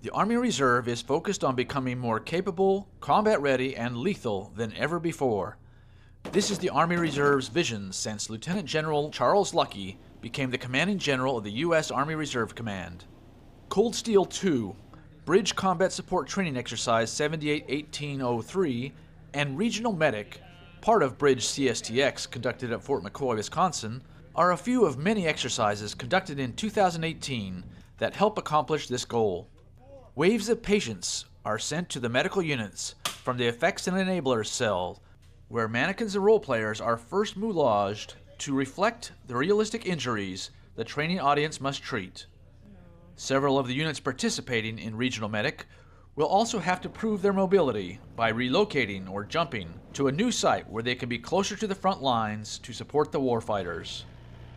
The Army Reserve is focused on becoming more capable, combat-ready, and lethal than ever before. This is the Army Reserve's vision since Lieutenant General Charles Luckey became the commanding general of the U.S. Army Reserve Command. Cold Steel 2, Bridge Combat Support Training Exercise 78-1803, and Regional Medic, part of Bridge CSTX conducted at Fort McCoy, Wisconsin, are a few of many exercises conducted in 2018 that help accomplish this goal. Waves of patients are sent to the medical units from the Effects and Enablers cell, where mannequins and role players are first moulaged to reflect the realistic injuries the training audience must treat. Several of the units participating in Regional Medic will also have to prove their mobility by relocating or jumping to a new site where they can be closer to the front lines to support the warfighters.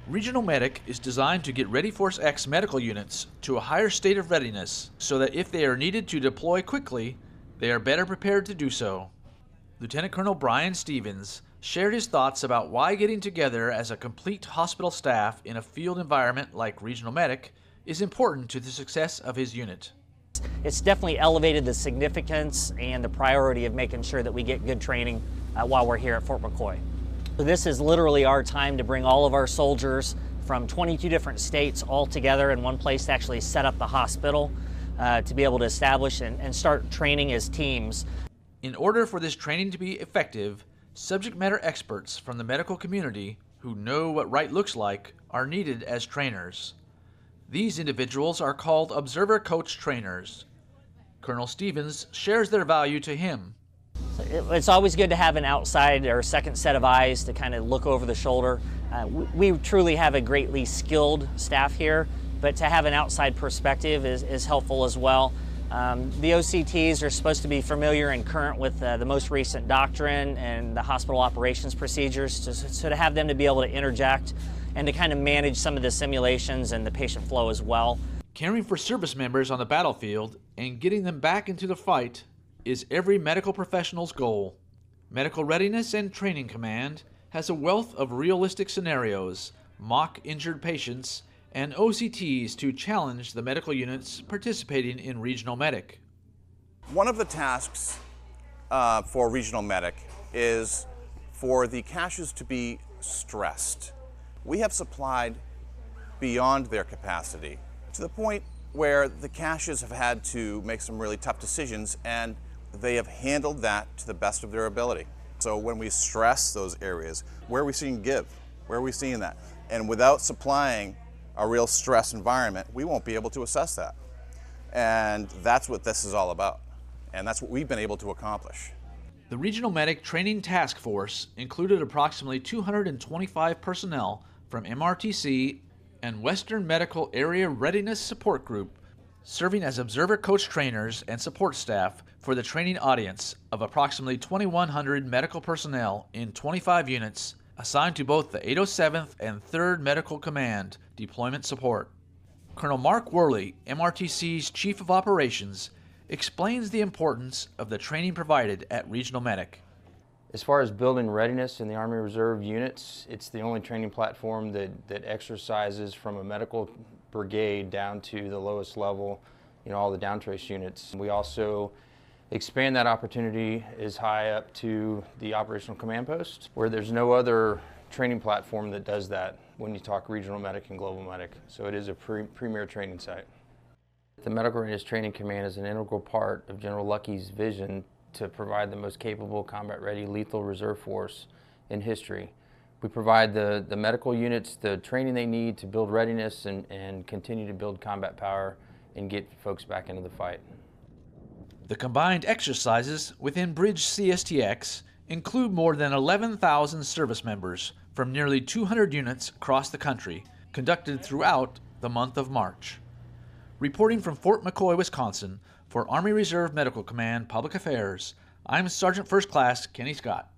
Regional Medic is designed to get Ready Force X medical units to a higher state of readiness so that if they are needed to deploy quickly, they are better prepared to do so. Lieutenant Colonel Brian Stevens shared his thoughts about why getting together as a complete hospital staff in a field environment like Regional Medic is important to the success of his unit. It's definitely elevated the significance and the priority of making sure that we get good training while we're here at Fort McCoy. This is literally our time to bring all of our soldiers from 22 different states all together in one place to actually set up the hospital to be able to establish and start training as teams. In order for this training to be effective, subject matter experts from the medical community who know what right looks like are needed as trainers. These individuals are called Observer Coach Trainers. Colonel Stevens shares their value to him. It's always good to have an outside or second set of eyes to kind of look over the shoulder. We truly have a greatly skilled staff here, but to have an outside perspective is helpful as well. The OCTs are supposed to be familiar and current with the most recent doctrine and the hospital operations procedures, so to have them to be able to interject and to kind of manage some of the simulations and the patient flow as well. Caring for service members on the battlefield and getting them back into the fight is every medical professional's goal. Medical Readiness and Training Command has a wealth of realistic scenarios, mock injured patients, and OCTs to challenge the medical units participating in Regional Medic. One of the tasks for Regional Medic is for the caches to be stressed. We have supplied beyond their capacity to the point where the caches have had to make some really tough decisions, and they have handled that to the best of their ability. So when we stress those areas, where are we seeing give? Where are we seeing that? And without supplying a real stress environment, we won't be able to assess that. And that's what this is all about. And that's what we've been able to accomplish. The Regional Medic Training Task Force included approximately 225 personnel from MRTC and Western Medical Area Readiness Support Group, serving as observer coach trainers and support staff for the training audience of approximately 2,100 medical personnel in 25 units assigned to both the 807th and 3rd Medical Command deployment support. Colonel Mark Worley, MRTC's Chief of Operations, explains the importance of the training provided at Regional Medic. As far as building readiness in the Army Reserve units, it's the only training platform that exercises from a medical brigade down to the lowest level, all the downtrace units. We also expand that opportunity as high up to the operational command post, where there's no other training platform that does that when you talk Regional Medic and Global Medic. So it is a premier training site. The Medical Readiness Training Command is an integral part of General Luckey's vision to provide the most capable, combat-ready, lethal reserve force in history. We provide the medical units the training they need to build readiness and continue to build combat power and get folks back into the fight. The combined exercises within Bridge CSTX include more than 11,000 service members from nearly 200 units across the country, conducted throughout the month of March. Reporting from Fort McCoy, Wisconsin, for Army Reserve Medical Command Public Affairs, I'm Sergeant First Class Kenny Scott.